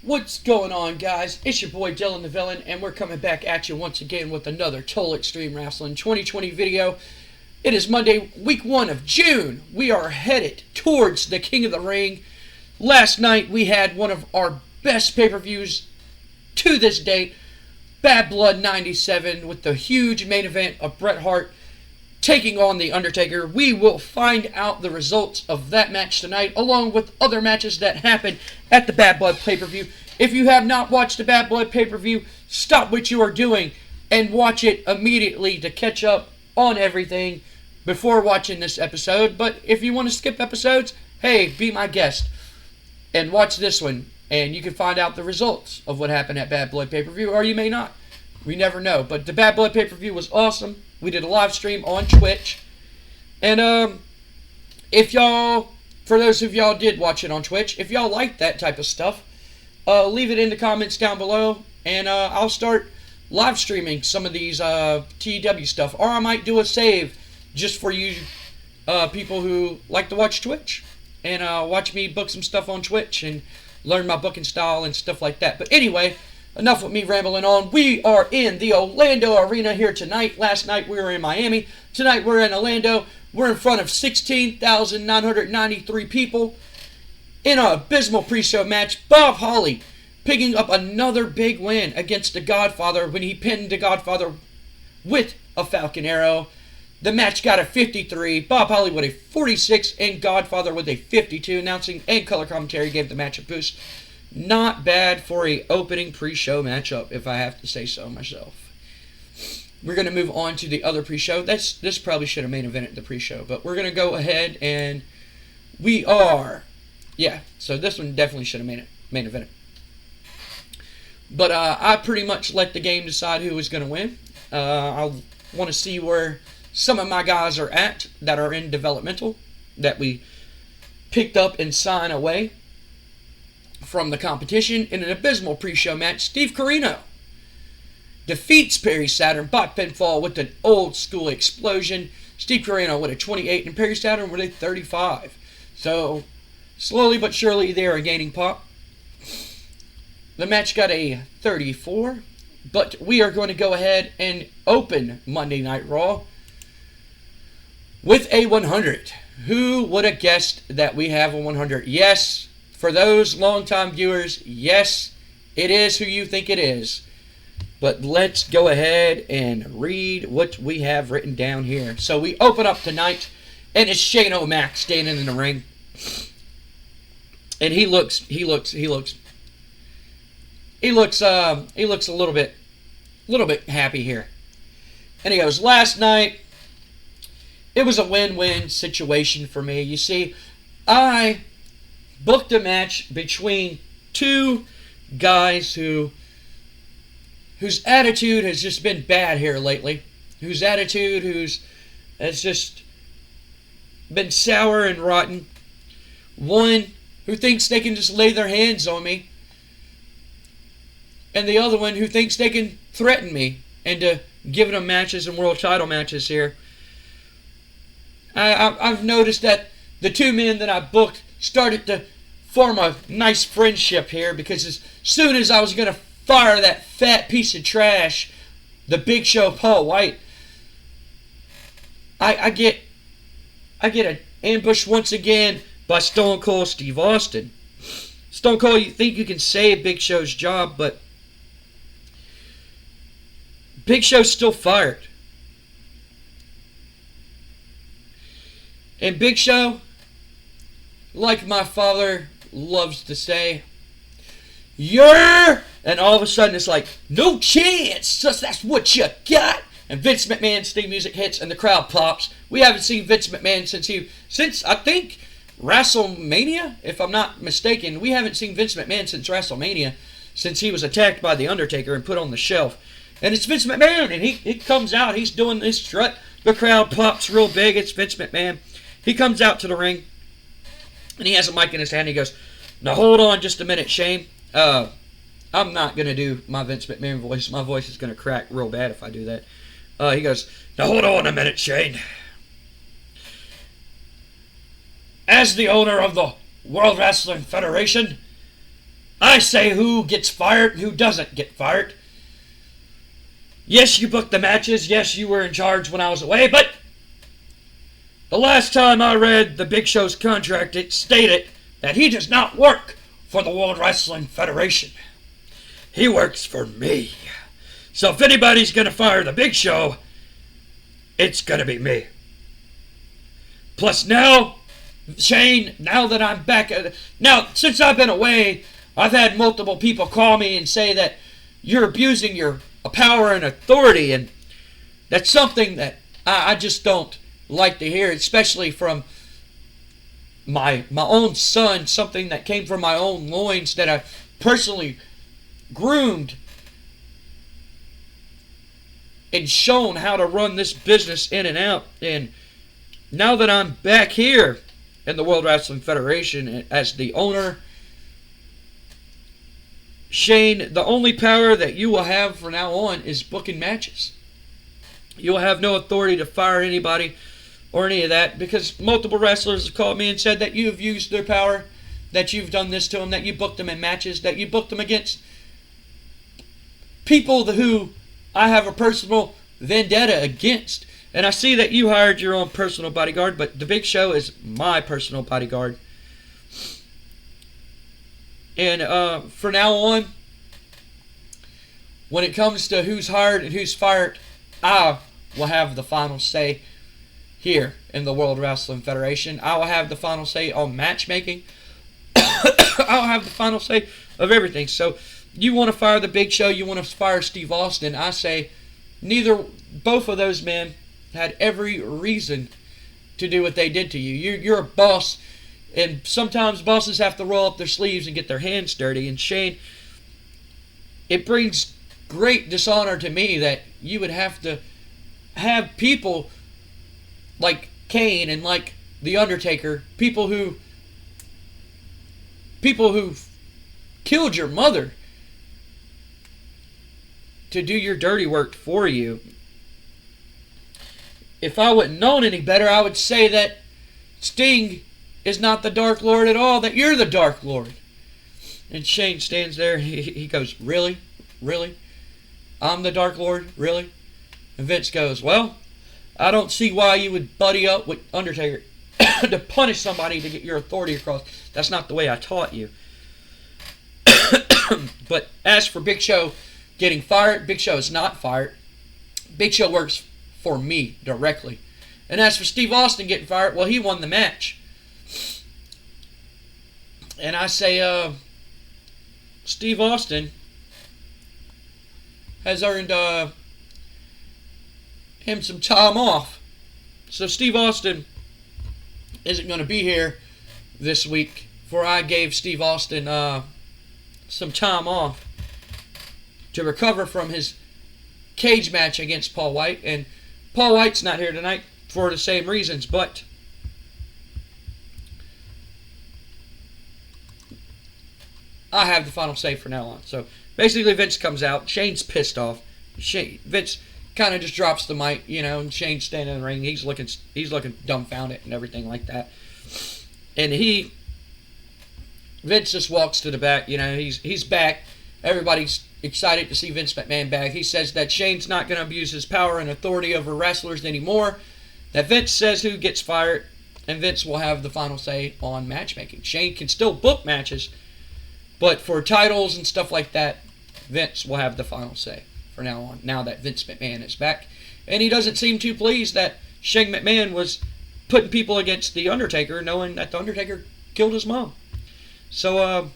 What's going on, guys? It's your boy Dylan the Villain, and we're coming back at you once again with another Total Extreme Wrestling 2020 video. It is Monday, week 1 of June. We are headed towards the King of the Ring. Last night, we had one of our best pay-per-views to this date, Bad Blood 97, with the huge main event of Bret Hart taking on The Undertaker. We will find out the results of that match tonight, along with other matches that happened at the Bad Blood pay-per-view. If you have not watched the Bad Blood pay-per-view, stop what you are doing and watch it immediately to catch up on everything before watching this episode. But if you want to skip episodes, hey, be my guest and watch this one, and you can find out the results of what happened at Bad Blood pay-per-view, or you may not. We never know. But the Bad Blood pay-per-view was awesome. We did a live stream on Twitch. And if y'all, for those of y'all did watch it on Twitch, if y'all like that type of stuff, leave it in the comments down below, and I'll start live streaming some of these TEW stuff. Or I might do a save just for you people who like to watch Twitch and watch me book some stuff on Twitch and learn my booking style and stuff like that. But anyway, enough with me rambling on. We are in the Orlando Arena here tonight. Last night we were in Miami. Tonight we're in Orlando. We're in front of 16,993 people in an abysmal pre-show match. Bob Holly picking up another big win against the Godfather when he pinned the Godfather with a Falcon Arrow. The match got a 53. Bob Holly with a 46 and Godfather with a 52. Announcing and color commentary gave the match a boost. Not bad for a opening pre-show matchup, if I have to say so myself. We're going to move on to the other pre-show. This probably should have main evented the pre-show, but we're going to go ahead and so this one definitely should have main evented. But I pretty much let the game decide who was going to win. I want to see where some of my guys are at that are in developmental, that we picked up and signed away from the competition. In an abysmal pre-show match, Steve Corino defeats Perry Saturn by pinfall with an old school explosion. Steve Corino with a 28 and Perry Saturn with a 35. So slowly but surely they are gaining pop. The match got a 34, but we are going to go ahead and open Monday Night Raw with a 100. Who would have guessed that we have a 100? Yes, for those longtime viewers, yes, it is who you think it is. But let's go ahead and read what we have written down here. So we open up tonight, and it's Shane O'Mac standing in the ring. And he looks a little bit happy here. And he goes, last night, it was a win-win situation for me. You see, I booked a match between two guys whose attitude has just been bad here lately. Whose attitude has just been sour and rotten. One who thinks they can just lay their hands on me, and the other one who thinks they can threaten me into giving them matches and world title matches here. I've noticed that the two men that I booked started to form a nice friendship here, because as soon as I was going to fire that fat piece of trash, the Big Show Paul White, I get an ambush once again by Stone Cold Steve Austin. Stone Cold, you think you can save Big Show's job, but Big Show's still fired. And Big Show, like my father loves to say, and all of a sudden it's like, no chance, that's what you got. And Vince McMahon's theme music hits and the crowd pops. We haven't seen Vince McMahon since I think WrestleMania, if I'm not mistaken. We haven't seen Vince McMahon since WrestleMania, since he was attacked by The Undertaker and put on the shelf. And it's Vince McMahon, and he comes out, he's doing this strut. The crowd pops real big, it's Vince McMahon. He comes out to the ring, and he has a mic in his hand, and he goes, now hold on just a minute, Shane. I'm not going to do my Vince McMahon voice. My voice is going to crack real bad if I do that. He goes, now hold on a minute, Shane. As the owner of the World Wrestling Federation, I say who gets fired and who doesn't get fired. Yes, you booked the matches. Yes, you were in charge when I was away, but the last time I read the Big Show's contract, it stated that he does not work for the World Wrestling Federation. He works for me. So if anybody's going to fire the Big Show, it's going to be me. Plus now, Shane, now that I'm back, now since I've been away, I've had multiple people call me and say that you're abusing your power and authority, and that's something that I just don't like to hear, especially from my own son, something that came from my own loins that I personally groomed and shown how to run this business in and out. And now that I'm back here in the World Wrestling Federation as the owner, Shane, the only power that you will have from now on is booking matches. You will have no authority to fire anybody or any of that, because multiple wrestlers have called me and said that you have used their power, that you've done this to them, that you booked them in matches, that you booked them against people who I have a personal vendetta against. And I see that you hired your own personal bodyguard, but the Big Show is my personal bodyguard. And from now on, when it comes to who's hired and who's fired, I will have the final say here in the World Wrestling Federation. I will have the final say on matchmaking. I'll have the final say of everything. So you want to fire the Big Show, you want to fire Steve Austin, I say both of those men had every reason to do what they did to you. You're a boss, and sometimes bosses have to roll up their sleeves and get their hands dirty. And Shane, it brings great dishonor to me that you would have to have people like Kane and like The Undertaker, people who killed your mother, to do your dirty work for you. If I wouldn't known any better, I would say that Sting is not the Dark Lord at all, that you're the Dark Lord. And Shane stands there, he goes, really? Really? I'm the Dark Lord? Really? And Vince goes, well, I don't see why you would buddy up with Undertaker to punish somebody to get your authority across. That's not the way I taught you. But as for Big Show getting fired, Big Show is not fired. Big Show works for me directly. And as for Steve Austin getting fired, well, he won the match. And I say, Steve Austin has earned him some time off. So Steve Austin isn't going to be here this week, for I gave Steve Austin some time off to recover from his cage match against Paul White. And Paul White's not here tonight for the same reasons, but I have the final say from now on. So basically Vince comes out, Shane's pissed off. Vince kind of just drops the mic, and Shane's standing in the ring. He's looking dumbfounded and everything like that. And Vince just walks to the back. He's back. Everybody's excited to see Vince McMahon back. He says that Shane's not going to abuse his power and authority over wrestlers anymore. That Vince says who gets fired, and Vince will have the final say on matchmaking. Shane can still book matches, but for titles and stuff like that, Vince will have the final say for now on, now that Vince McMahon is back. And he doesn't seem too pleased that Shane McMahon was putting people against The Undertaker, knowing that The Undertaker killed his mom. So,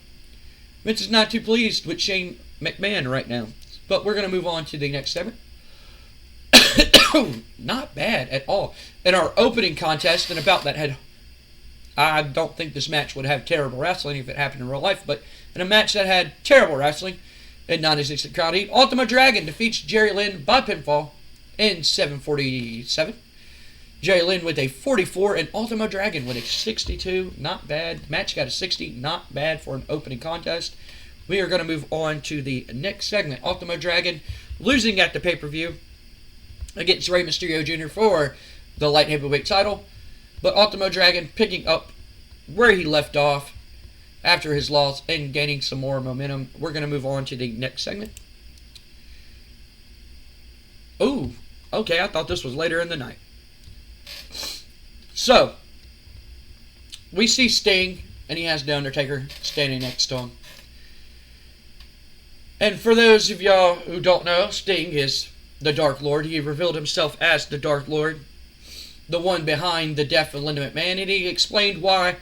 Vince is not too pleased with Shane McMahon right now. But we're going to move on to the next segment. Not bad at all. In our opening contest, and about that I don't think this match would have terrible wrestling if it happened in real life, but in a match that had terrible wrestling and non-existent crowd heat, Ultimo Dragon defeats Jerry Lynn by pinfall in 7:47. Jerry Lynn with a 44 and Ultimo Dragon with a 62. Not bad. Match got a 60. Not bad for an opening contest. We are going to move on to the next segment. Ultimo Dragon losing at the pay-per-view against Rey Mysterio Jr. for the light heavyweight title. But Ultimo Dragon picking up where he left off after his loss and gaining some more momentum. We're going to move on to the next segment. Ooh, okay, I thought this was later in the night. So, we see Sting, and he has The Undertaker standing next to him. And for those of y'all who don't know, Sting is the Dark Lord. He revealed himself as the Dark Lord, the one behind the death of Linda McMahon, and he explained why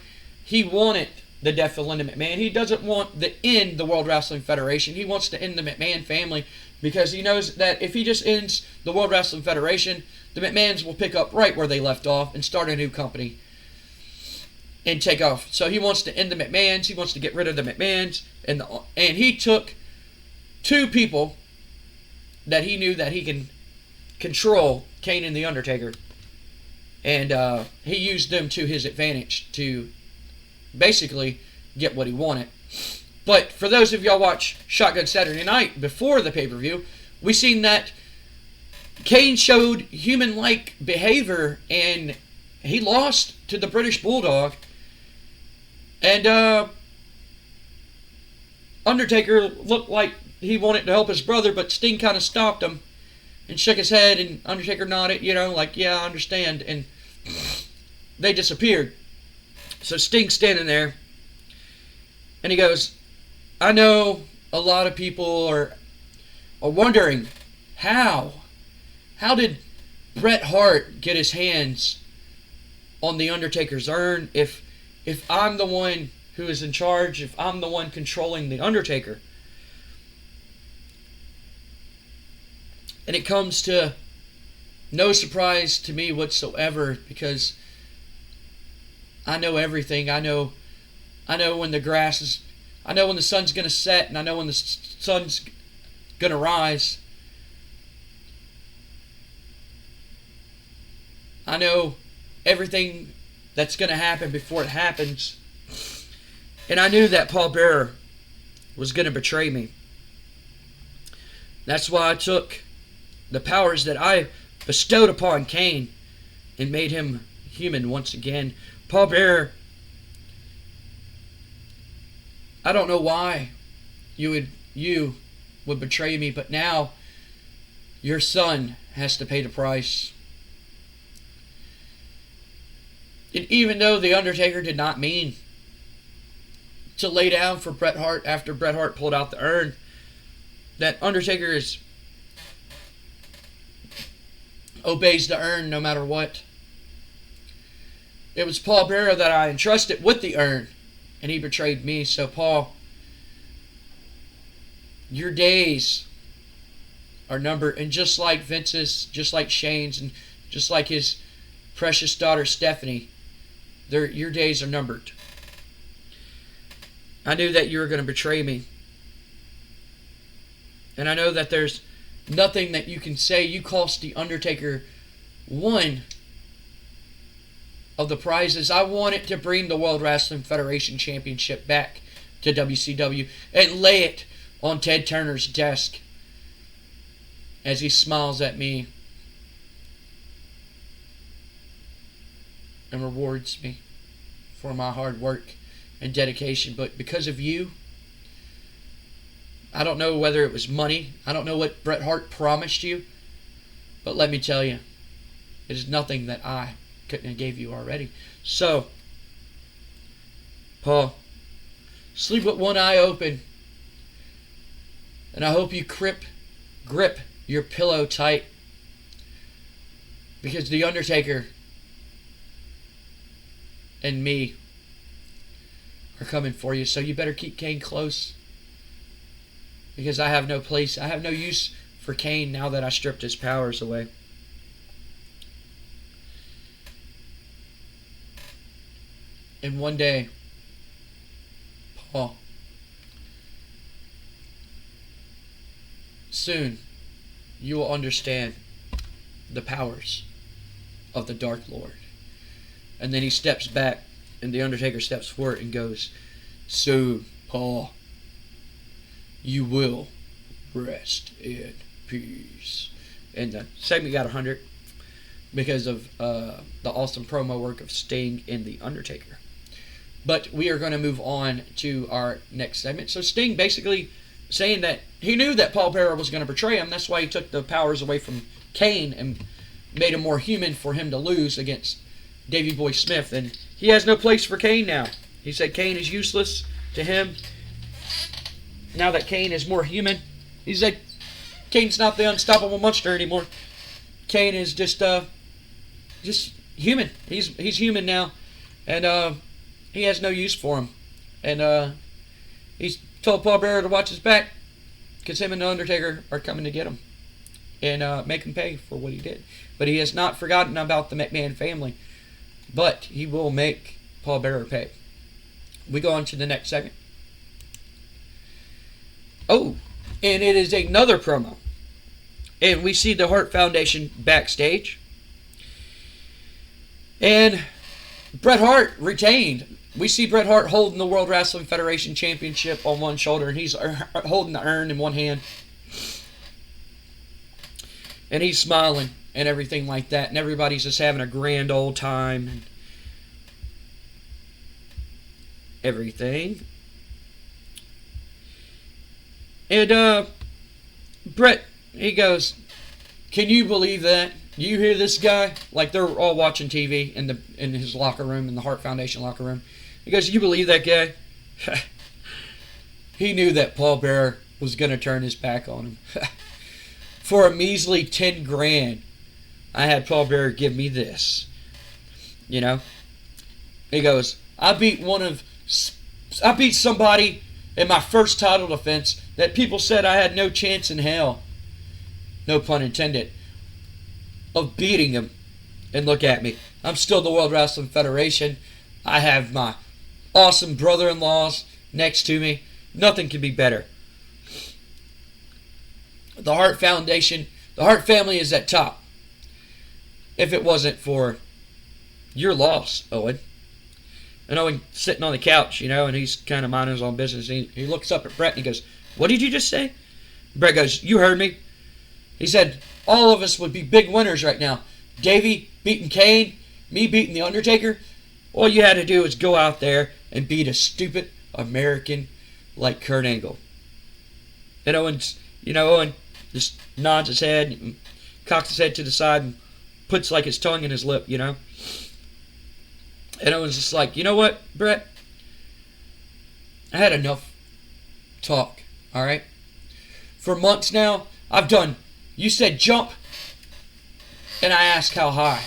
he wanted the death of Linda McMahon. He doesn't want to end the World Wrestling Federation. He wants to end the McMahon family because he knows that if he just ends the World Wrestling Federation, the McMahons will pick up right where they left off and start a new company and take off. So he wants to end the McMahons. He wants to get rid of the McMahons, and he took two people that he knew that he can control, Kane and The Undertaker. And he used them to his advantage to basically get what he wanted. But for those of y'all watch Shotgun Saturday Night before the pay-per-view, we seen that Kane showed human-like behavior and he lost to the British Bulldog. And Undertaker looked like he wanted to help his brother, but Sting kind of stopped him and shook his head, and Undertaker nodded, like, yeah, I understand, and they disappeared. So Sting's standing there, and he goes, I know a lot of people are wondering, how did Bret Hart get his hands on The Undertaker's urn if I'm the one who is in charge, if I'm the one controlling The Undertaker? And it comes to no surprise to me whatsoever, because I know everything. I know when the grass is, I know when the sun's going to set, and I know when the sun's going to rise. I know everything that's going to happen before it happens. And I knew that Paul Bearer was going to betray me. That's why I took the powers that I bestowed upon Kane and made him human once again. Paul Bearer, I don't know why you would betray me, but now your son has to pay the price. And even though The Undertaker did not mean to lay down for Bret Hart after Bret Hart pulled out the urn, that Undertaker obeys the urn no matter what. It was Paul Bearer that I entrusted with the urn, and he betrayed me. So Paul, your days are numbered, and just like Vince's, just like Shane's, and just like his precious daughter Stephanie, your days are numbered. I knew that you were going to betray me, and I know that there's nothing that you can say. You cost The Undertaker one of the prizes. I wanted to bring the World Wrestling Federation Championship back to WCW and lay it on Ted Turner's desk as he smiles at me and rewards me for my hard work and dedication. But because of you, I don't know whether it was money. I don't know what Bret Hart promised you. But let me tell you, it is nothing that I couldn't have gave you already. So, Paul, sleep with one eye open. And I hope you grip your pillow tight. Because The Undertaker and me are coming for you. So you better keep Kane close. Because I have no place, I have no use for Kane now that I stripped his powers away. And one day, Paul, soon you will understand the powers of the Dark Lord. And then he steps back, and The Undertaker steps forward and goes, "Soon, Paul, you will rest in peace." And the segment got 100 because of the awesome promo work of Sting and The Undertaker. But we are going to move on to our next segment. So Sting basically saying that he knew that Paul Bearer was going to betray him. That's why he took the powers away from Kane and made him more human for him to lose against Davy Boy Smith. And he has no place for Kane now. He said Kane is useless to him. Now that Kane is more human, he said Kane's not the unstoppable monster anymore. Kane is just human. He's human now, and he has no use for him. And he's told Paul Bearer to watch his back, because him and the Undertaker are coming to get him and make him pay for what he did. But he has not forgotten about the McMahon family. But he will make Paul Bearer pay. We go on to the next segment. Oh, and it is another promo. And we see the Hart Foundation backstage. And Bret Hart retained. We see Bret Hart holding the World Wrestling Federation Championship on one shoulder, and he's holding the urn in one hand. And he's smiling and everything like that, and everybody's just having a grand old time and everything. And Bret, he goes, "Can you believe that? You hear this guy?" Like, they're all watching TV in his locker room, in the Hart Foundation locker room. He goes, "You believe that guy?" He knew that Paul Bearer was going to turn his back on him. For a measly 10 grand, I had Paul Bearer give me this. You know? He goes, I beat somebody in my first title defense that people said I had no chance in hell, no pun intended, of beating him. And look at me. I'm still the World Wrestling Federation. I have my awesome brother-in-laws next to me. Nothing can be better. The Hart Foundation, the Hart family is at top. If it wasn't for your loss, Owen. And Owen sitting on the couch, you know, and he's kind of minding his own business. He looks up at Bret and he goes, "What did you just say?" Bret goes, "You heard me." He said, "All of us would be big winners right now. Davy beating Kane, me beating The Undertaker. All you had to do was go out there and beat a stupid American like Kurt Angle." And Owen just nods his head and cocks his head to the side and puts like his tongue in his lip, you know. And Owen's just like, "You know what, Bret? I had enough talk, alright? For months now, I've done, you said jump, and I ask how high.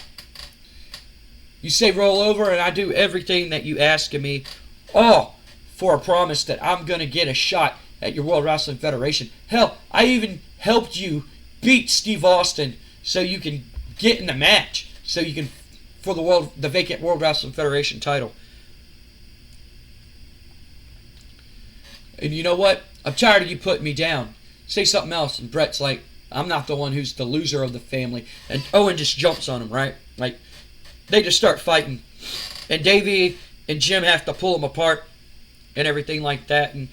You say roll over, and I do everything that you ask of me, all for a promise that I'm going to get a shot at your World Wrestling Federation. Hell, I even helped you beat Steve Austin so you can get in the match, so you can, for the vacant World Wrestling Federation title. And you know what? I'm tired of you putting me down. Say something else." And Bret's like, "I'm not the one who's the loser of the family." And Owen just jumps on him, right? Like, they just start fighting. And Davy and Jim have to pull them apart and everything like that. And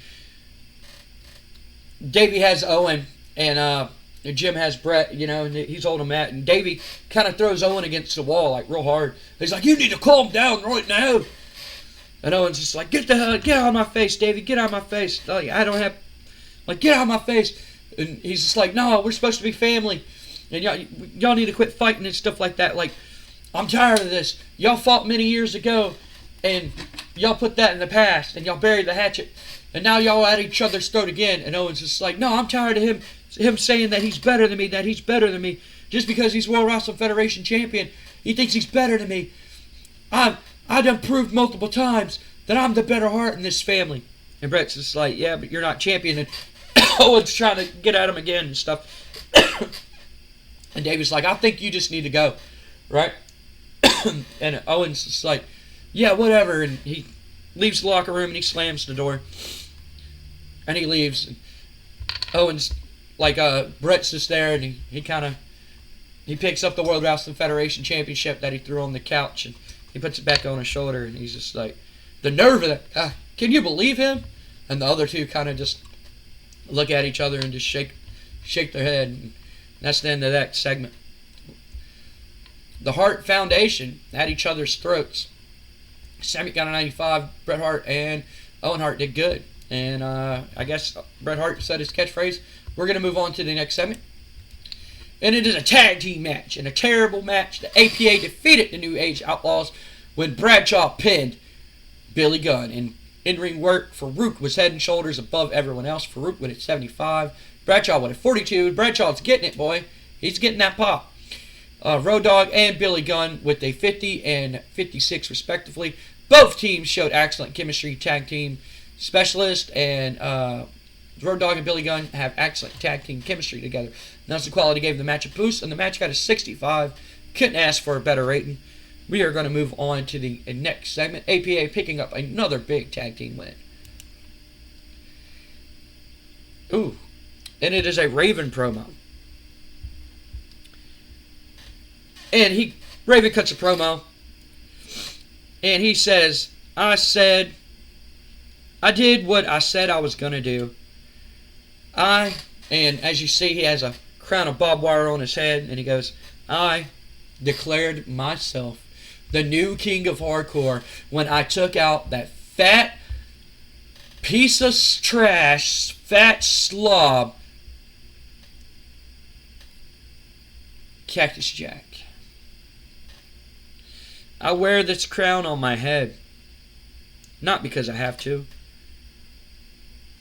Davy has Owen, and Jim has Bret, you know, and he's holding him at. And Davy kind of throws Owen against the wall, like, real hard. He's like, "You need to calm down right now." And Owen's just like, get out of my face, Davy, get out of my face. Like, get out of my face. And he's just like, "No, we're supposed to be family. And y'all need to quit fighting and stuff like that. Like, I'm tired of this. Y'all fought many years ago, and y'all put that in the past, and y'all buried the hatchet. And now y'all at each other's throat again." And Owen's just like, "No, I'm tired of him saying that he's better than me, just because he's World Wrestling Federation champion. He thinks he's better than me. I done proved multiple times that I'm the better heart in this family." And Bret's just like, "Yeah, but you're not champion." And Owen's trying to get at him again and stuff. And Davy's like, "I think you just need to go," right? And Owen's just like, "Yeah, whatever." And he leaves the locker room and he slams the door. And he leaves. And Owen's like, Bret's just there, and he picks up the World Wrestling Federation Championship that he threw on the couch, and he puts it back on his shoulder, and he's just like, the nerve of that. Can you believe him? And the other two kind of just look at each other and just shake their head. And that's the end of that segment. The Hart Foundation at each other's throats. Sammy got a 95. Bret Hart and Owen Hart did good. And I guess Bret Hart said his catchphrase. We're going to move on to the next segment. And it is a tag team match. In a terrible match, the APA defeated the New Age Outlaws when Bradshaw pinned Billy Gunn. And in-ring work, Farouk was head and shoulders above everyone else. Farouk with a 75. Bradshaw with a 42. Bradshaw's getting it, boy. He's getting that pop. Road Dogg and Billy Gunn with a 50 and 56 respectively. Both teams showed excellent chemistry. Tag team specialist and Road Dogg and Billy Gunn have excellent tag team chemistry together. That's the quality gave the match a boost, and the match got a 65. Couldn't ask for a better rating. We are going to move on to the next segment. APA picking up another big tag team win. Ooh, and it is a Raven promo. And Raven cuts a promo, and he says, I did what I said I was going to do. And as you see, he has a crown of barbed wire on his head, and he goes, I declared myself the new king of hardcore when I took out that fat piece of trash, fat slob, Cactus Jack. I wear this crown on my head, not because I have to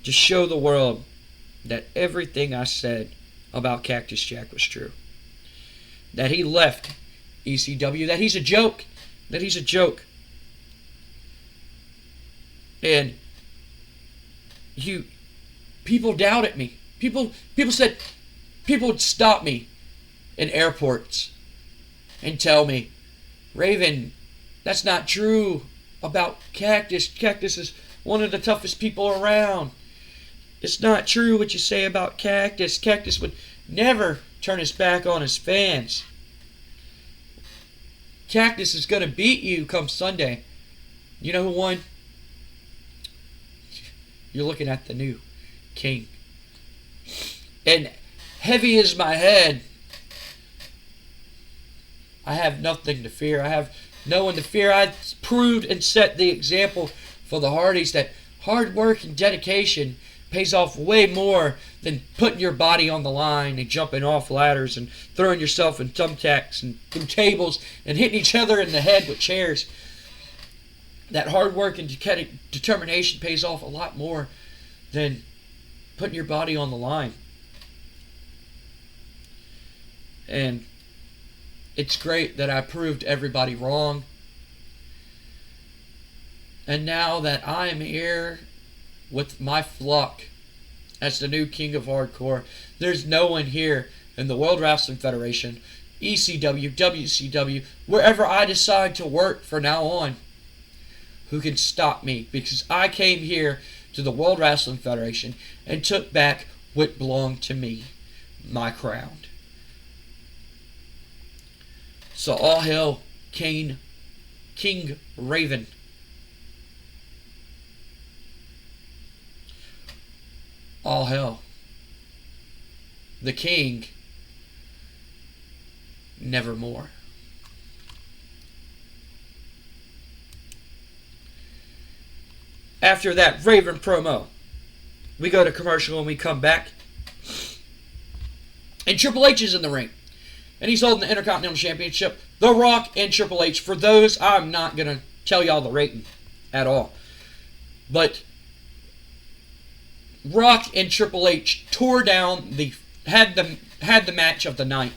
show the world that everything I said about Cactus Jack was true. That he left ECW, that he's a joke, And people doubted me. People said, people would stop me in airports and tell me, Raven, that's not true about Cactus. Cactus is one of the toughest people around. It's not true what you say about Cactus. Cactus would never turn his back on his fans. Cactus is going to beat you come Sunday. You know who won? You're looking at the new king. And heavy is my head. I have nothing to fear. I have no one to fear. I proved and set the example for the Hardys that hard work and dedication pays off way more than putting your body on the line and jumping off ladders and throwing yourself in thumbtacks and through tables and hitting each other in the head with chairs. That hard work and determination pays off a lot more than putting your body on the line. And it's great that I proved everybody wrong. And now that I am here with my flock as the new king of hardcore, there's no one here in the World Wrestling Federation, ECW, WCW, wherever I decide to work from now on, who can stop me, because I came here to the World Wrestling Federation and took back what belonged to me, my crown. So all hail King Raven. All hail the king nevermore. After that Raven promo, we go to commercial and we come back. And Triple H is in the ring. And he's holding the Intercontinental Championship. The Rock and Triple H. For those, I'm not going to tell y'all the rating at all. But Rock and Triple H tore down had the match of the night,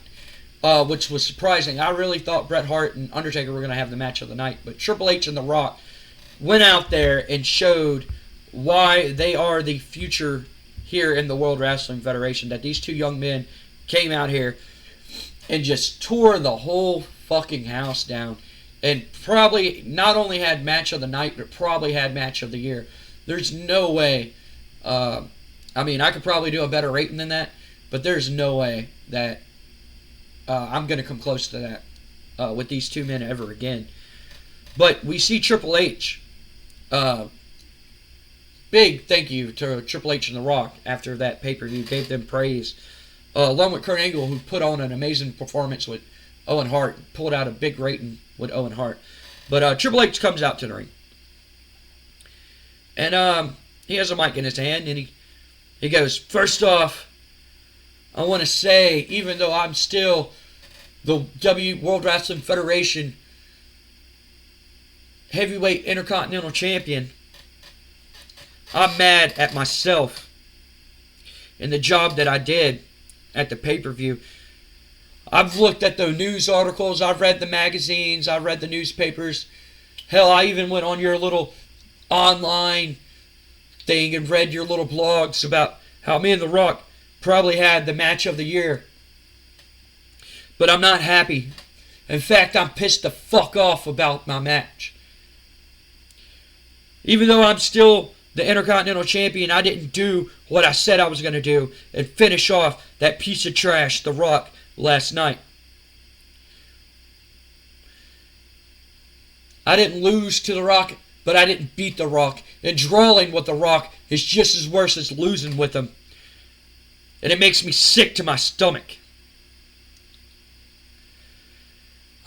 which was surprising. I really thought Bret Hart and Undertaker were going to have the match of the night. But Triple H and The Rock went out there and showed why they are the future here in the World Wrestling Federation. That these two young men came out here and just tore the whole fucking house down. And probably not only had match of the night, but probably had match of the year. There's no way. I mean, I could probably do a better rating than that, but there's no way that I'm going to come close to that with these two men ever again. But we see Triple H. Big thank you to Triple H and The Rock after that pay-per-view. Gave them praise. Along with Kurt Angle, who put on an amazing performance with Owen Hart. Pulled out a big rating with Owen Hart. But Triple H comes out to the ring. And he has a mic in his hand, and he goes, "First off, I want to say, even though I'm still the World Wrestling Federation Heavyweight Intercontinental Champion, I'm mad at myself and the job that I did at the pay-per-view. I've looked at the news articles, I've read the magazines, I've read the newspapers. Hell, I even went on your little online thing and read your little blogs about how me and The Rock probably had the match of the year. But I'm not happy. In fact, I'm pissed the fuck off about my match. Even though I'm still the Intercontinental Champion, I didn't do what I said I was going to do and finish off that piece of trash, The Rock, last night. I didn't lose to The Rock, but I didn't beat The Rock. And drawing with The Rock is just as worse as losing with him. And it makes me sick to my stomach.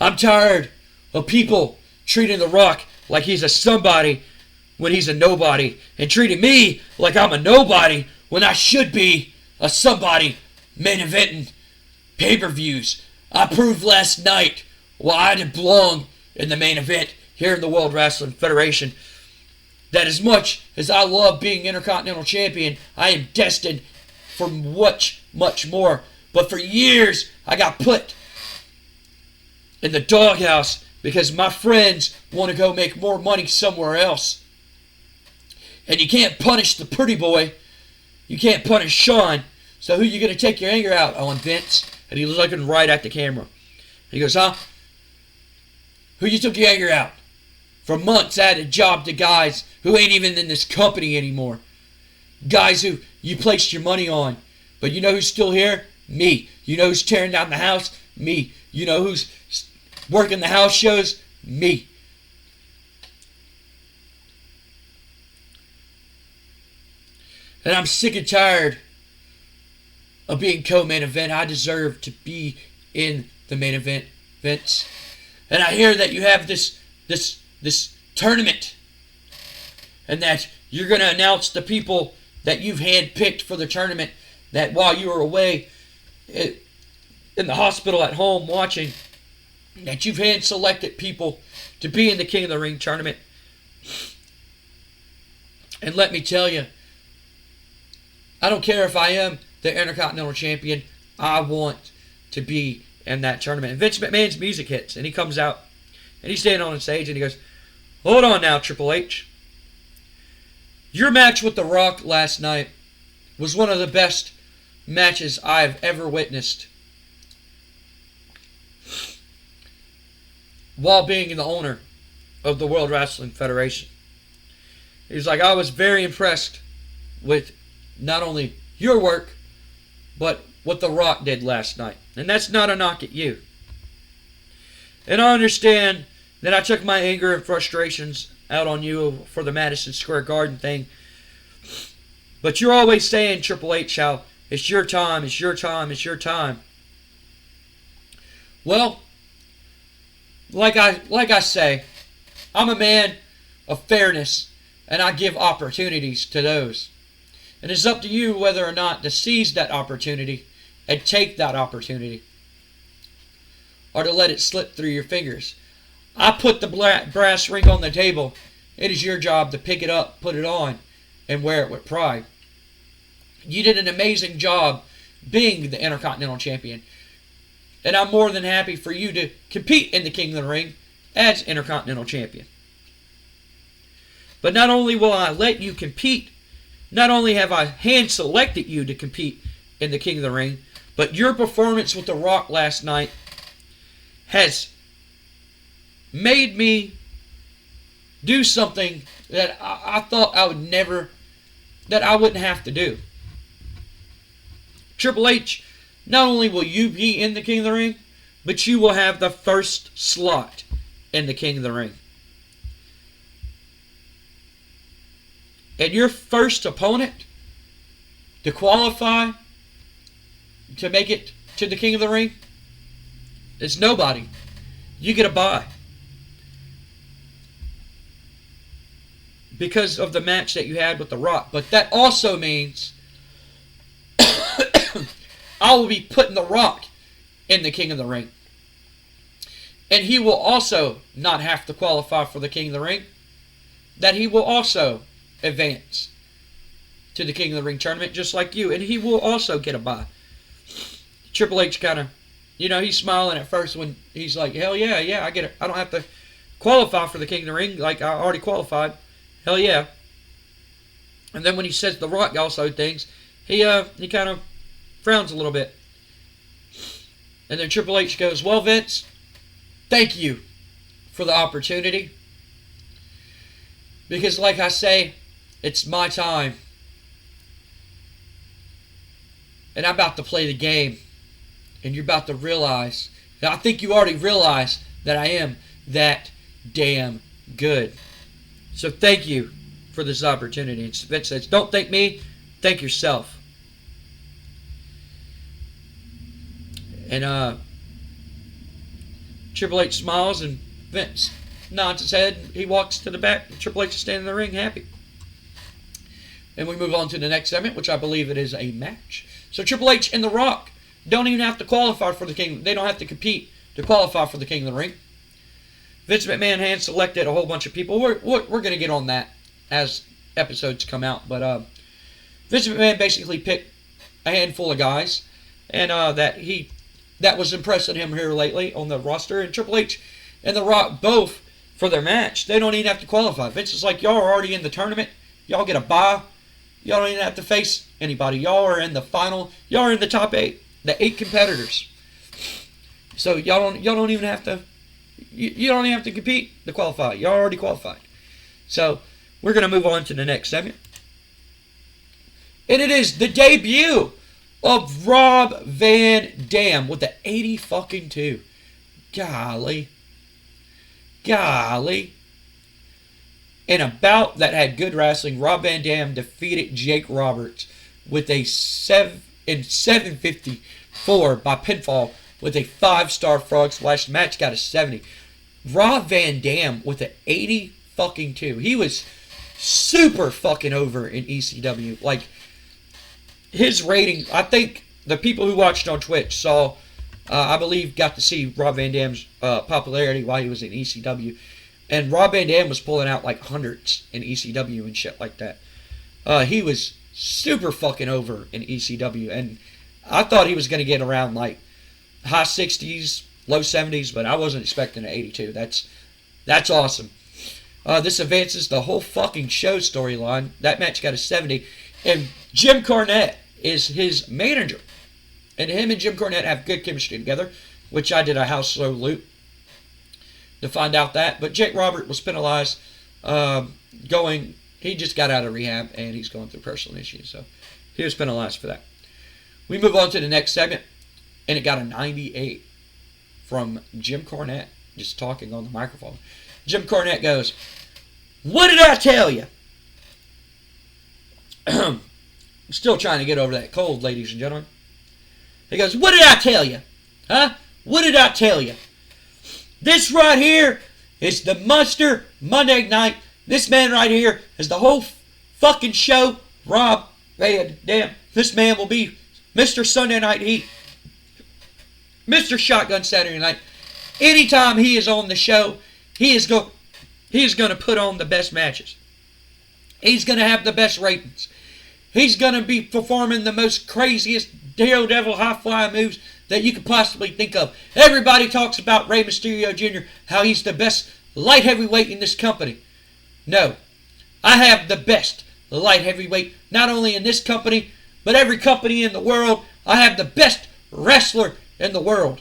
I'm tired of people treating The Rock like he's a somebody when he's a nobody, and treating me like I'm a nobody when I should be a somebody main eventing pay-per-views. I proved last night why I didn't belong in the main event here in the World Wrestling Federation. That as much as I love being Intercontinental Champion, I am destined for much, much more. But for years, I got put in the doghouse because my friends want to go make more money somewhere else. And you can't punish the pretty boy. You can't punish Sean. So who you going to take your anger out on, Vince? And he was looking right at the camera. He goes, huh? Who you took your anger out? For months I had a job to guys who ain't even in this company anymore. Guys who you placed your money on. But you know who's still here? Me. You know who's tearing down the house? Me. You know who's working the house shows? Me. And I'm sick and tired of being co-main event. I deserve to be in the main event, Vince. And I hear that you have this tournament, and that you're going to announce the people that you've handpicked for the tournament, that while you were away in the hospital at home watching, that you've hand-selected people to be in the King of the Ring tournament. And let me tell you, I don't care if I am the Intercontinental Champion. I want to be in that tournament. And Vince McMahon's music hits, and he comes out, and he's standing on the stage, and he goes, "Hold on now, Triple H. Your match with The Rock last night was one of the best matches I've ever witnessed while being the owner of the World Wrestling Federation." He's like, "I was very impressed with not only your work, but what The Rock did last night." And that's not a knock at you. And I understand that I took my anger and frustrations out on you for the Madison Square Garden thing. But you're always saying, Triple H, how it's your time, it's your time, it's your time. Well, like I say, I'm a man of fairness, and I give opportunities to those. And it's up to you whether or not to seize that opportunity and take that opportunity, or to let it slip through your fingers. I put the brass ring on the table. It is your job to pick it up, put it on, and wear it with pride. You did an amazing job being the Intercontinental Champion. And I'm more than happy for you to compete in the King of the Ring as Intercontinental Champion. But not only will I let you compete, not only have I hand-selected you to compete in the King of the Ring, but your performance with The Rock last night has made me do something that I thought I would never, that I wouldn't have to do. Triple H, not only will you be in the King of the Ring, but you will have the first slot in the King of the Ring. And your first opponent to qualify to make it to the King of the Ring is nobody. You get a bye. because of the match that you had with The Rock. But that also means I will be putting The Rock in the King of the Ring. And he will also not have to qualify for the King of the Ring. That he will also advance to the King of the Ring tournament just like you. And he will also get a bye. Triple H kind of, he's smiling at first when he's like, hell yeah, I get it. I don't have to qualify for the King of the Ring. Like, I already qualified. Hell yeah. And then when he says The Rock also things, he kind of frowns a little bit. And then Triple H goes, well, Vince, thank you for the opportunity. Because like I say, it's my time. And I'm about to play the game. And you're about to realize, I think you already realize that I am that damn good. So thank you for this opportunity. And Vince says, don't thank me, thank yourself. And Triple H smiles and Vince nods his head. He walks to the back. Triple H is standing in the ring happy. And we move on to the next segment, which I believe it is a match. So Triple H and The Rock don't even have to qualify for the King. They don't have to compete to qualify for the King of the Ring. Vince McMahon hand selected a whole bunch of people. We're going to get on that as episodes come out. But Vince McMahon basically picked a handful of guys, and that was impressing him here lately on the roster. And Triple H and The Rock both, for their match, they don't even have to qualify. Vince is like, y'all are already in the tournament. Y'all get a bye. Y'all don't even have to face anybody. Y'all are in the final. Y'all are in the top 8. The 8 competitors. So y'all don't even have to. You don't even have to compete to qualify. Y'all already qualified. So we're gonna move on to the next segment, and it is the debut of Rob Van Dam with the 80-2. Golly. In a bout that had good wrestling, Rob Van Dam defeated Jake Roberts with a 754 by pinfall with a 5-star frog splash. The match got a 70. Rob Van Dam with an 80-2. He was super fucking over in ECW. Like, his rating, I think the people who watched on Twitch saw, I believe, got to see Rob Van Dam's popularity while he was in ECW. And Rob Van Dam was pulling out like hundreds in ECW and shit like that. He was super fucking over in ECW. And I thought he was going to get around like high 60s, low 70s, but I wasn't expecting an 82. That's awesome. This advances the whole fucking show storyline. That match got a 70. And Jim Cornette is his manager. And him and Jim Cornette have good chemistry together, which I did a house show loop to find out that. But Jake Robert was penalized he just got out of rehab and he's going through personal issues. So he was penalized for that. We move on to the next segment, and it got a 98 from Jim Cornette, just talking on the microphone. Jim Cornette goes, what did I tell you? I'm still trying to get over that cold, ladies and gentlemen. He goes, what did I tell you? Huh? What did I tell you? This right here is the Monster Monday Night. This man right here is the whole fucking show. Rob Van Dam. This man will be Mr. Sunday Night Heat. Mr. Shotgun Saturday Night. Anytime he is on the show, he is going to put on the best matches. He's going to have the best ratings. He's going to be performing the most craziest daredevil high-flying moves that you could possibly think of. Everybody talks about Rey Mysterio Jr., how he's the best light heavyweight in this company. No. I have the best light heavyweight, not only in this company, but every company in the world. I have the best wrestler in the world.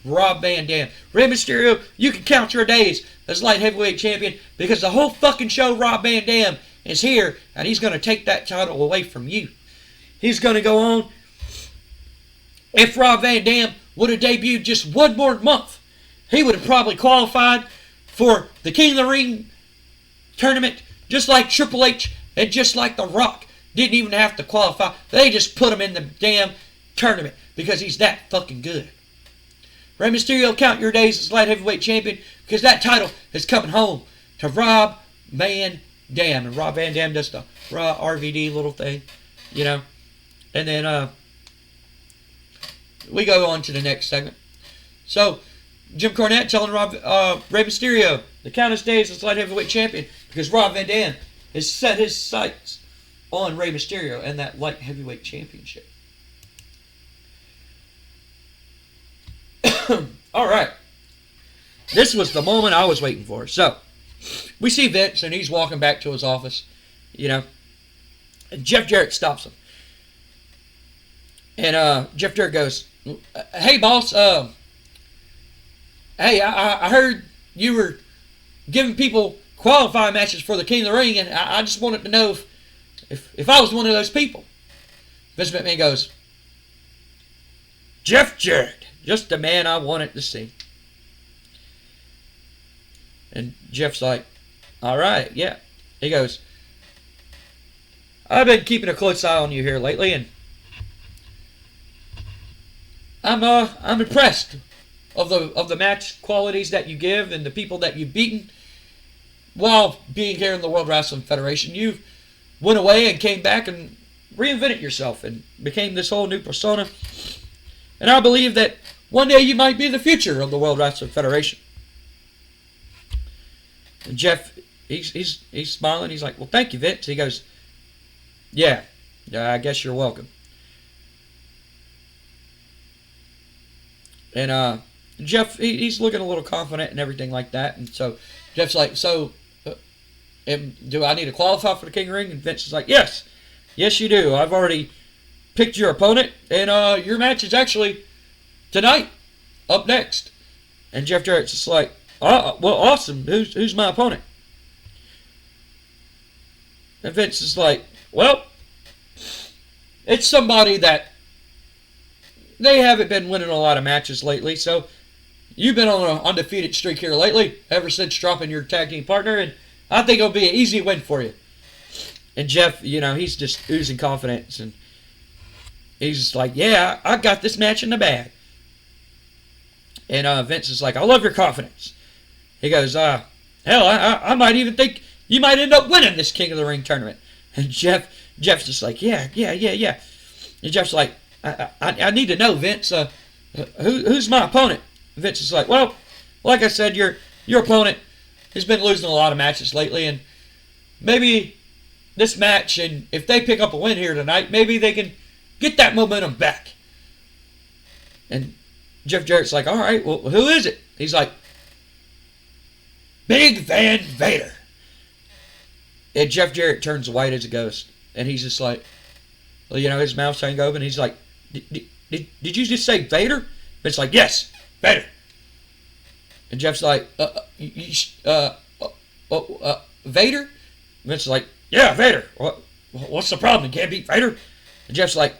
Rob Van Dam. Rey Mysterio, you can count your days as light heavyweight champion, because the whole fucking show Rob Van Dam is here, and he's going to take that title away from you. He's going to go on. If Rob Van Dam would have debuted just one more month, he would have probably qualified for the King of the Ring tournament, just like Triple H and just like The Rock didn't even have to qualify. They just put him in the damn tournament because he's that fucking good. Rey Mysterio, count your days as light heavyweight champion, because that title is coming home to Rob Van Damme. And Rob Van Dam does the RVD little thing, you know. And then we go on to the next segment. So, Jim Cornette telling Rey Mysterio the count stays as light heavyweight champion because Rob Van Dam has set his sights on Rey Mysterio and that light heavyweight championship. All right. This was the moment I was waiting for. So, we see Vince, and he's walking back to his office, you know. And Jeff Jarrett stops him. And Jeff Jarrett goes, "Hey, boss, hey, I heard you were giving people qualifying matches for the King of the Ring, and I just wanted to know if I was one of those people." Vince McMahon goes, "Jeff Jarrett, just the man I wanted to see." And Jeff's like, "All right, yeah." He goes, "I've been keeping a close eye on you here lately, and I'm impressed of the match qualities that you give and the people that you've beaten while being here in the World Wrestling Federation. You went away and came back and reinvented yourself and became this whole new persona. And I believe that one day you might be the future of the World Wrestling Federation." And Jeff, he's smiling. He's like, "Well, thank you, Vince." He goes, Yeah, I guess you're welcome." And Jeff, he's looking a little confident and everything like that. And so Jeff's like, "So, do I need to qualify for the King of the Ring?" And Vince is like, Yes, you do. I've already picked your opponent, and your match is actually tonight, up next." And Jeff Jarrett's just like, "Oh, well, awesome. Who's my opponent?" And Vince is like, "Well, it's somebody that they haven't been winning a lot of matches lately, so you've been on an undefeated streak here lately, ever since dropping your tag team partner, and I think it'll be an easy win for you." And Jeff, you know, he's just oozing confidence, and he's just like, "Yeah, I got this match in the bag." And Vince is like, "I love your confidence." He goes, "Hell, I might even think you might end up winning this King of the Ring tournament." And Jeff's just like, yeah. And Jeff's like, I need to know, Vince, who's my opponent?" Vince is like, "Well, like I said, your opponent has been losing a lot of matches lately, and maybe this match, and if they pick up a win here tonight, maybe they can get that momentum back." And Jeff Jarrett's like, "All right, well, who is it?" He's like, "Big Van Vader." And Jeff Jarrett turns white as a ghost, and he's just like, well, you know, his mouth's hanging open. He's like, Did you just say Vader?" It's like, "Yes, Vader." And Jeff's like, Vader?" Vince is like, "Yeah, Vader. What's the problem? You can't beat Vader?" And Jeff's like,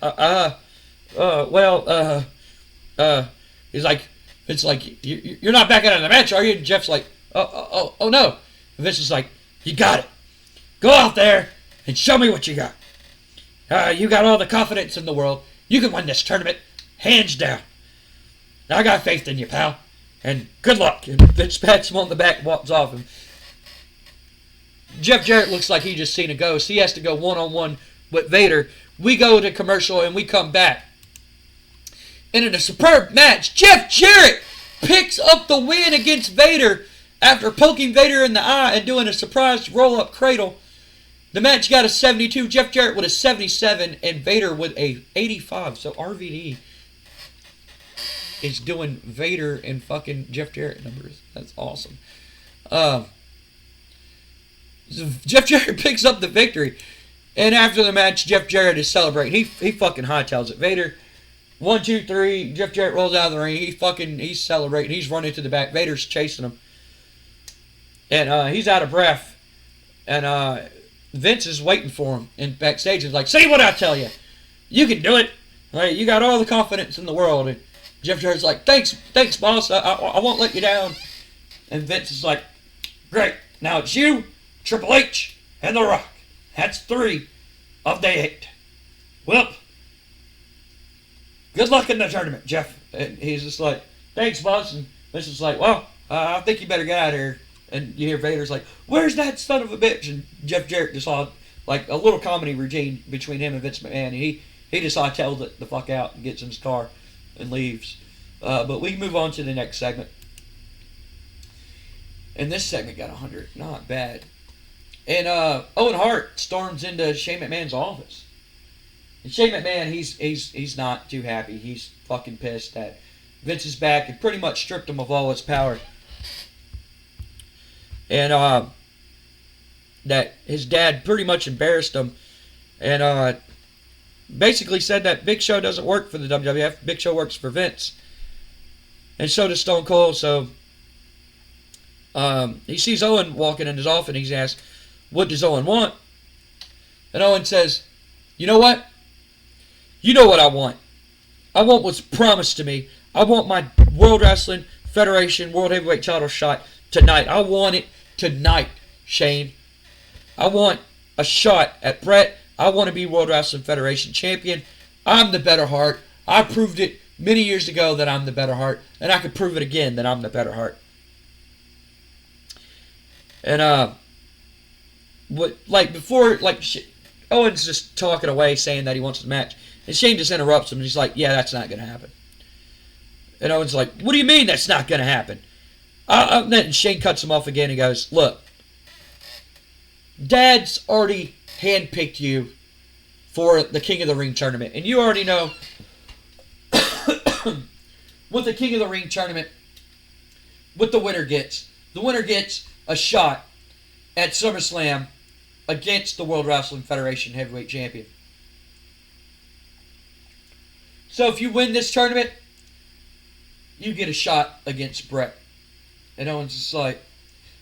he's like, Vince is like, "You're not backing out of the match, are you?" And Jeff's like, oh no. And Vince is like, "You got it. Go out there and show me what you got. You got all the confidence in the world. You can win this tournament, hands down. I got faith in you, pal. And good luck." And Vince pats him on the back and walks off. And Jeff Jarrett looks like he just seen a ghost. He has to go one-on-one with Vader. We go to commercial and we come back. And in a superb match, Jeff Jarrett picks up the win against Vader after poking Vader in the eye and doing a surprise roll-up cradle. The match got a 72, Jeff Jarrett with a 77, and Vader with a 85. So RVD is doing Vader and fucking Jeff Jarrett numbers. That's awesome. So Jeff Jarrett picks up the victory. And after the match, Jeff Jarrett is celebrating. He fucking hightails it. Vader, 1, 2, 3. Jeff Jarrett rolls out of the ring. He's celebrating. He's running to the back. Vader's chasing him. And he's out of breath. And Vince is waiting for him in backstage. He's like, "See what I tell you. You can do it. Like, you got all the confidence in the world." And Jeff Jarrett's like, thanks, boss. I won't let you down." And Vince is like, "Great. Now it's you, Triple H, and The Rock. That's 3 of the 8. Well, good luck in the tournament, Jeff." And he's just like, "Thanks, boss." And Vince is like, "Well, I think you better get out of here. And you hear Vader's like, "Where's that son of a bitch?" And Jeff Jarrett just saw like a little comedy routine between him and Vince McMahon. And he just hightails it the fuck out and gets in his car and leaves. But we move on to the next segment. And this segment got 100. Not bad. And Owen Hart storms into Shane McMahon's office. And Shane McMahon, he's not too happy. He's fucking pissed that Vince is back and pretty much stripped him of all his power. And that his dad pretty much embarrassed him. And basically said that Big Show doesn't work for the WWF. Big Show works for Vince. And so does Stone Cold. So he sees Owen walking in his office and he's asked, "What does Owen want?" And Owen says, "You know what? You know what I want. I want what's promised to me. I want my World Wrestling Federation World Heavyweight title shot tonight. I want it tonight, Shane. I want a shot at Brett. I want to be World Wrestling Federation champion. I'm the better Hart. I proved it many years ago that I'm the better Hart, and I could prove it again that I'm the better Hart." And Owen's just talking away, saying that he wants the match, and Shane just interrupts him, and he's like, "Yeah, that's not gonna happen." And Owen's like, "What do you mean that's not gonna happen?" And Shane cuts him off again. He goes, "Look, Dad's already handpicked you for the King of the Ring tournament, and you already know what the King of the Ring tournament, what the winner gets. The winner gets a shot at SummerSlam against the World Wrestling Federation Heavyweight Champion. So if you win this tournament, you get a shot against Brett." And Owen's just like,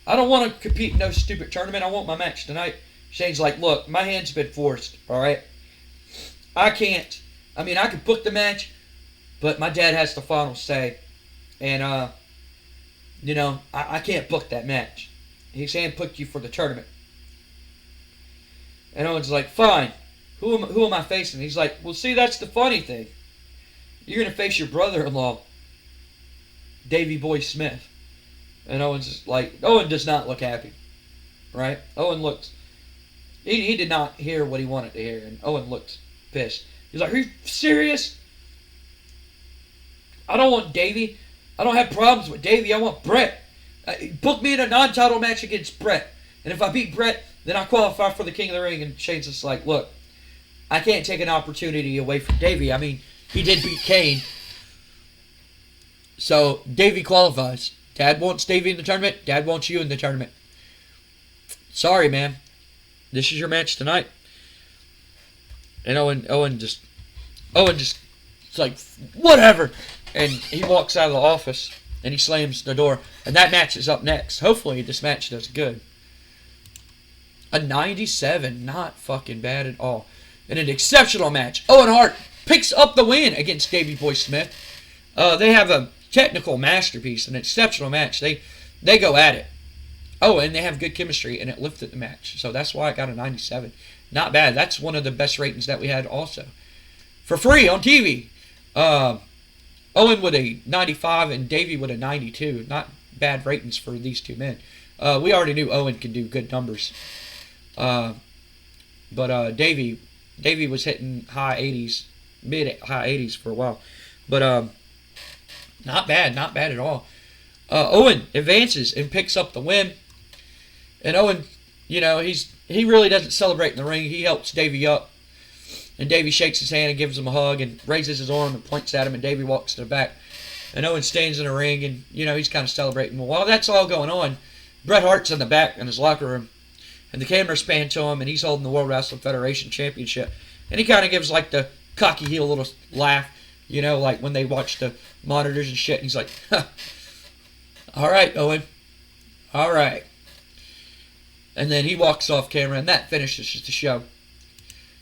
"I don't want to compete in no stupid tournament. I want my match tonight." Shane's like, "Look, my hand's been forced, alright? I can't. I mean, I could book the match, but my dad has the final say. And, I can't book that match. He's handpicked you for the tournament." And Owen's like, "Fine. Who am I facing?" He's like, "Well, see, that's the funny thing. You're going to face your brother-in-law, Davy Boy Smith." And Owen's just like, Owen does not look happy, right? Owen looks, he did not hear what he wanted to hear, and Owen looked pissed. He's like, "Are you serious? I don't want Davy. I don't have problems with Davy. I want Brett. Book me in a non-title match against Brett. And if I beat Brett, then I qualify for the King of the Ring." And Shane's just like, "Look, I can't take an opportunity away from Davy. I mean, he did beat Kane. So Davy qualifies. Dad wants Davy in the tournament. Dad wants you in the tournament. Sorry, man. This is your match tonight." And Owen just it's like, "Whatever." And he walks out of the office and he slams the door. And that match is up next. Hopefully this match does good. A 97, not fucking bad at all. And an exceptional match. Owen Hart picks up the win against Davy Boy Smith. They have a technical masterpiece, an exceptional match. They go at it. Oh, and they have good chemistry, and it lifted the match. So that's why it got a 97. Not bad. That's one of the best ratings that we had also. For free on TV. Owen with a 95 and Davy with a 92. Not bad ratings for these two men. We already knew Owen could do good numbers. But Davy was hitting high 80s, mid-high 80s for a while. But not bad at all. Owen advances and picks up the win. And Owen, he really doesn't celebrate in the ring. He helps Davy up. And Davy shakes his hand and gives him a hug and raises his arm and points at him. And Davy walks to the back. And Owen stands in the ring and, he's kind of celebrating. Well, while that's all going on, Bret Hart's in the back in his locker room. And the camera's panned to him and he's holding the World Wrestling Federation Championship. And he kind of gives like the cocky heel little laugh, like when they watch the monitors and shit. And he's like, "Huh. All right, Owen. All right." And then he walks off camera and that finishes the show.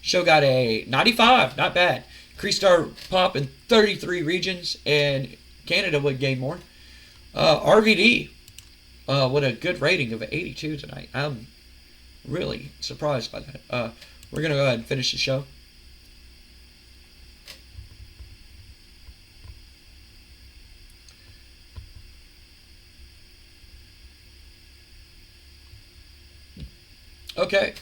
Show got a 95, not bad. Increased our pop in 33 regions, and Canada would gain more. RVD with a good rating of 82 tonight. I'm really surprised by that. We're going to go ahead and finish the show. Okay.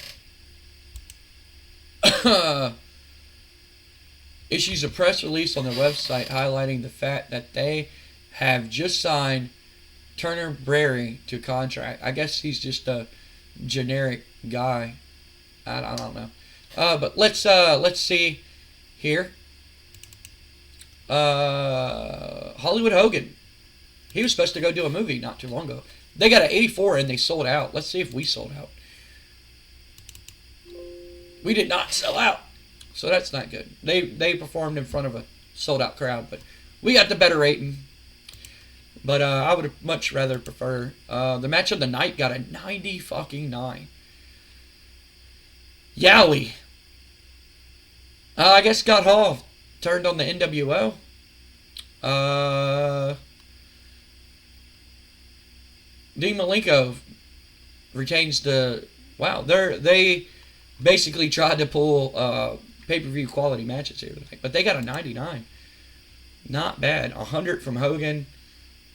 Issues a press release on their website highlighting the fact that they have just signed Turner Brary to contract. I guess he's just a generic guy. I don't know. But let's see here. Hollywood Hogan. He was supposed to go do a movie not too long ago. They got an 84 and they sold out. Let's see if we sold out. We did not sell out. So that's not good. They performed in front of a sold out crowd, but we got the better rating. But I would much rather prefer the match of the night got a 90 fucking 9. Yowie. I guess Scott Hall turned on the NWO. Dean Malenko retains the... Wow, they basically tried to pull pay-per-view quality matches here. But they got a 99. Not bad. 100 from Hogan.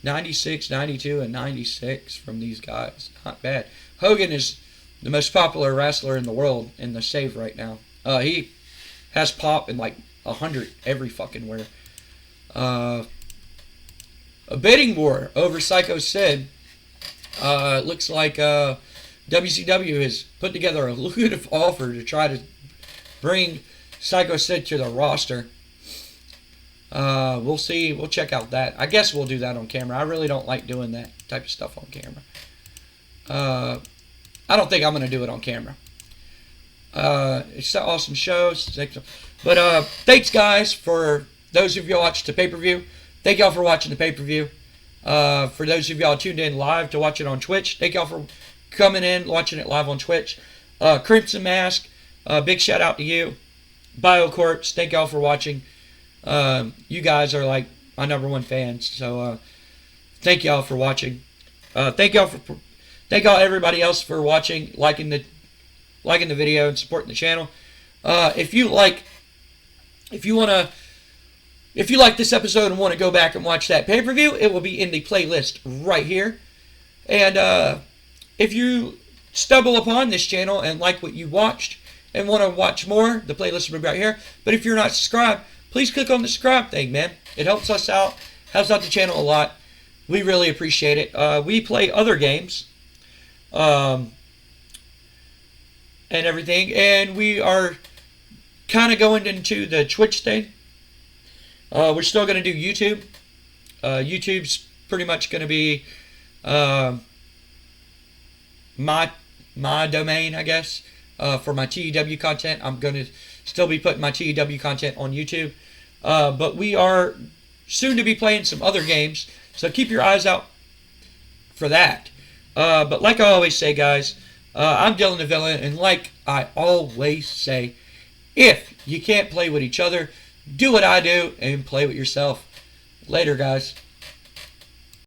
96, 92, and 96 from these guys. Not bad. Hogan is the most popular wrestler in the world in the save right now. He has pop in like 100 every fucking where. A bidding war over Psycho Sid. Looks like WCW has put together a lucrative offer to try to bring Psycho Sid to the roster. We'll see. We'll check out that. I guess we'll do that on camera. I really don't like doing that type of stuff on camera. I don't think I'm going to do it on camera. It's an awesome show. But thanks, guys, for those of you who watched the pay-per-view. Thank y'all for watching the pay-per-view. For those of y'all tuned in live to watch it on Twitch, thank y'all for coming in, watching it live on Twitch. Crimson Mask, big shout out to you. BioCorpse, thank y'all for watching. You guys are like my #1 fans, so thank y'all for watching. Thank y'all everybody else for watching, liking the video and supporting the channel. If you like this episode and want to go back and watch that pay-per-view, it will be in the playlist right here. And if you stumble upon this channel and like what you watched and want to watch more, the playlist will be right here. But if you're not subscribed, please click on the subscribe thing, man. It helps us out, helps out the channel a lot. We really appreciate it. We play other games and everything, and we are kind of going into the Twitch thing. We're still going to do YouTube. YouTube's pretty much going to be my domain, I guess, for my TEW content. I'm going to still be putting my TEW content on YouTube. But we are soon to be playing some other games, so keep your eyes out for that. But like I always say, guys, I'm Dylan the Villain, and like I always say, if you can't play with each other, do what I do and play with yourself. Later, guys.